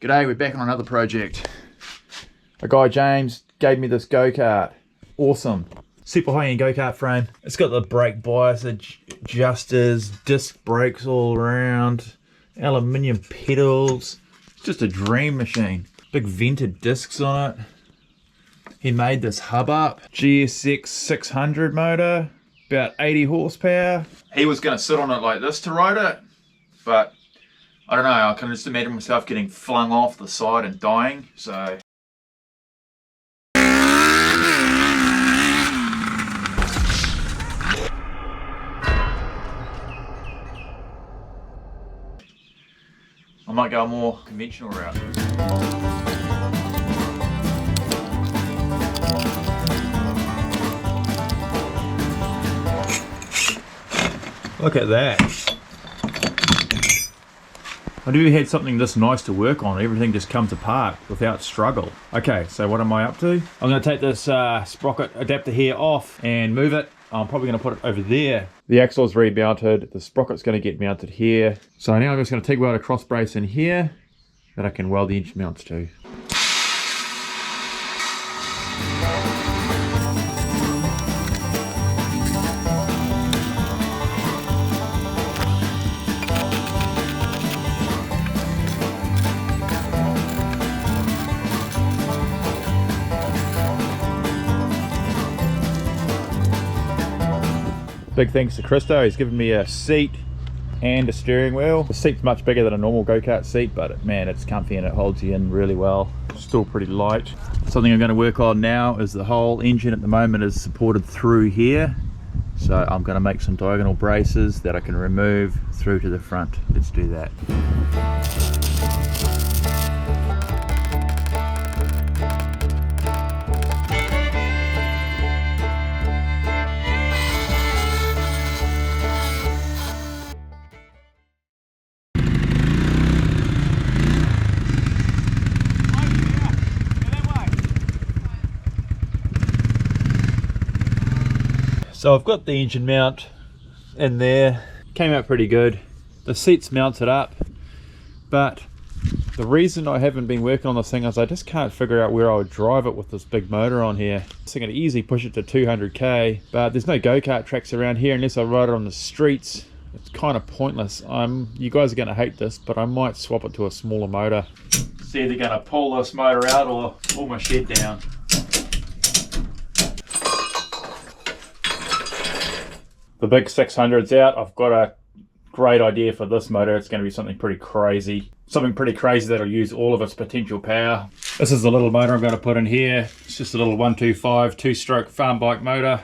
G'day, we're back on another project. A guy, James, gave me this go-kart. Awesome. Super high-end go-kart frame. It's got the brake bias adjusters, disc brakes all around, aluminium pedals. It's just a dream machine. Big vented discs on it. He made this hub up. GSX 600 motor, about 80 horsepower. He was going to sit on it like this to ride it, but I don't know, I can just imagine myself getting flung off the side and dying, so. I might go a more conventional route. Look at that. I never had something this nice to work on. Everything just comes apart without struggle. Okay, so what am I up to? I'm going to take this sprocket adapter here off and move it. I'm probably going to put it over there. The axle is remounted. The sprocket's going to get mounted here. So now I'm just going to weld a cross brace in here that I can weld the engine mounts to. Big thanks to Christo, he's given me a seat and a steering wheel. The seat's much bigger than a normal go-kart seat, but man, it's comfy and it holds you in really well. Still pretty light. Something I'm going to work on now is the whole engine at the moment is supported through here. So I'm going to make some diagonal braces that I can remove through to the front. Let's do that. So I've got the engine mount in there, came out pretty good. The seat's mounted up, but the reason I haven't been working on this thing is I just can't figure out where I would drive it with this big motor on here. So I'm going to easily push it to 200k, but there's no go-kart tracks around here unless I ride it on the streets. It's kind of pointless. You guys are going to hate this, but I might swap it to a smaller motor. It's either going to pull this motor out or pull my shed down. The big 600's out. I've got a great idea for this motor. It's going to be something pretty crazy. Something pretty crazy that'll use all of its potential power. This is the little motor I'm going to put in here. It's just a little 125 two-stroke farm bike motor.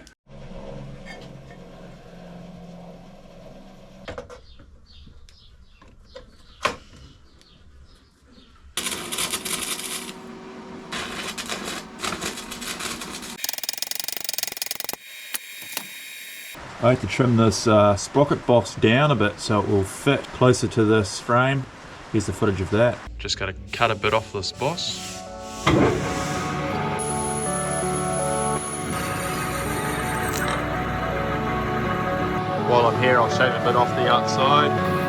I had to trim this sprocket boss down a bit so it will fit closer to this frame. Here's the footage of that. Just got to cut a bit off this boss. While I'm here, I'll shave a bit off the outside.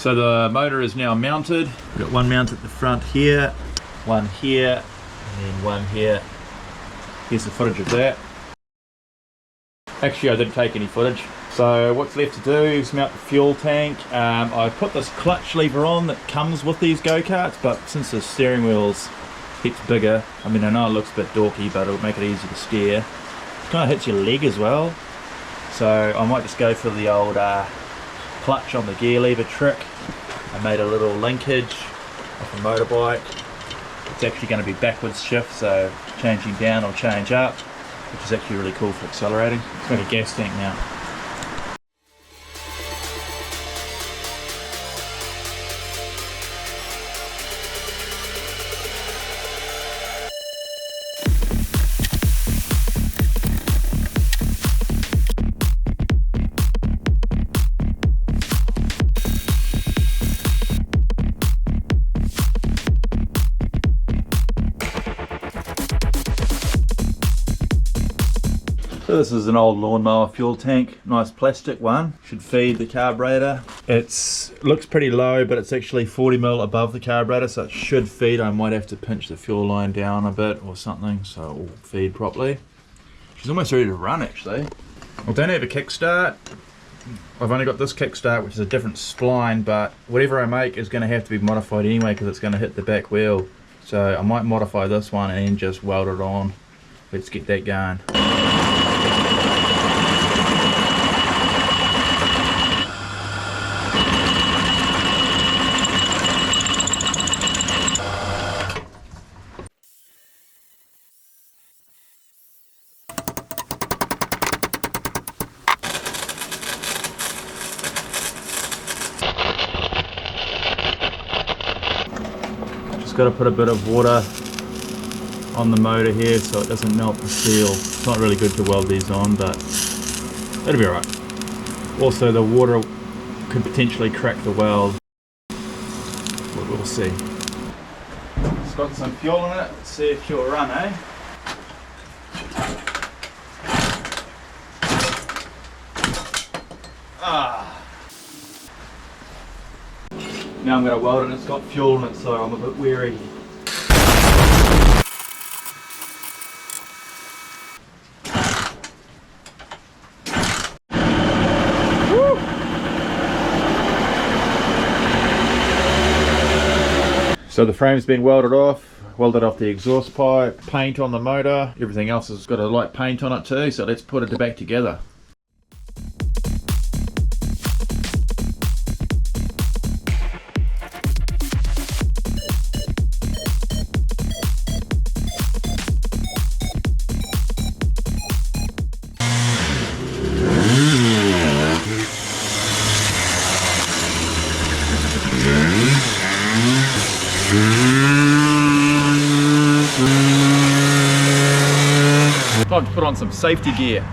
So the motor is now mounted. We've got one mount at the front here, one here, and then one here. Here's the footage of that. Actually, I didn't take any footage. So what's left to do is mount the fuel tank. I put this clutch lever on that comes with these go-karts, but since the steering wheel's heaps bigger, I mean, I know it looks a bit dorky, but it'll make it easy to steer. It kind of hits your leg as well. So I might just go for the old clutch on the gear lever trick. I made a little linkage off a motorbike. It's actually going to be backwards shift, so changing down or change up, which is actually really cool for accelerating. It's got a gas tank now. So this is an old lawnmower fuel tank, nice plastic one, should feed the carburetor. It looks pretty low, but it's actually 40mm above the carburetor, so it should feed. I might have to pinch the fuel line down a bit or something so it will feed properly. She's almost ready to run actually. I don't have a kickstart. I've only got this kickstart, which is a different spline, but whatever I make is going to have to be modified anyway because it's going to hit the back wheel. So I might modify this one and just weld it on. Let's get that going. Just got to put a bit of water on the motor here so it doesn't melt the steel. It's not really good to weld these on, but it'll be alright. Also the water could potentially crack the weld, but we'll see. It's got some fuel in it, let's see if she'll run, eh? Now I'm going to weld it, it's got fuel in it, so I'm a bit wary. Woo! So the frame's been welded off the exhaust pipe, paint on the motor, everything else has got a light paint on it too, so let's put it back together. Time to put on some safety gear.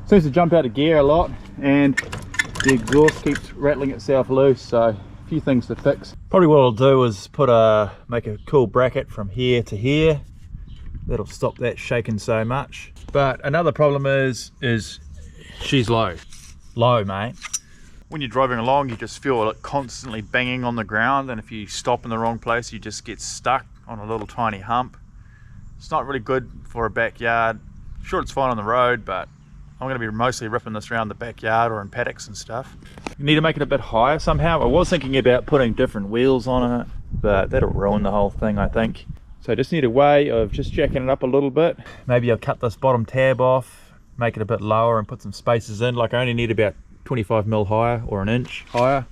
Seems to jump out of gear a lot and the exhaust keeps rattling itself loose, so a few things to fix. Probably what I'll do is make a cool bracket from here to here. That'll stop that shaking so much. But another problem is she's low, mate. When you're driving along, you just feel it constantly banging on the ground, and if you stop in the wrong place, you just get stuck on a little tiny hump. It's not really good for a backyard. Sure, it's fine on the road, but I'm going to be mostly ripping this around the backyard or in paddocks and stuff. You need to make it a bit higher somehow. I was thinking about putting different wheels on it, but that'll ruin the whole thing, I think. So I just need a way of just jacking it up a little bit. Maybe I'll cut this bottom tab off, make it a bit lower and put some spaces in. Like I only need about 25mm higher or an inch higher,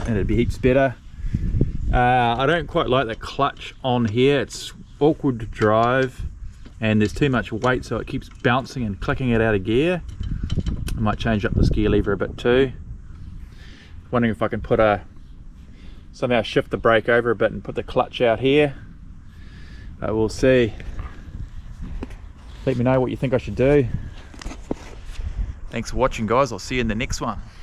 and it'd be heaps better. I don't quite like the clutch on here. It's awkward to drive, and there's too much weight, so it keeps bouncing and clicking it out of gear. I might change up this gear lever a bit too. Wondering if I can somehow shift the brake over a bit and put the clutch out here. We'll see. Let me know what you think I should do. Thanks for watching, guys. I'll see you in the next one.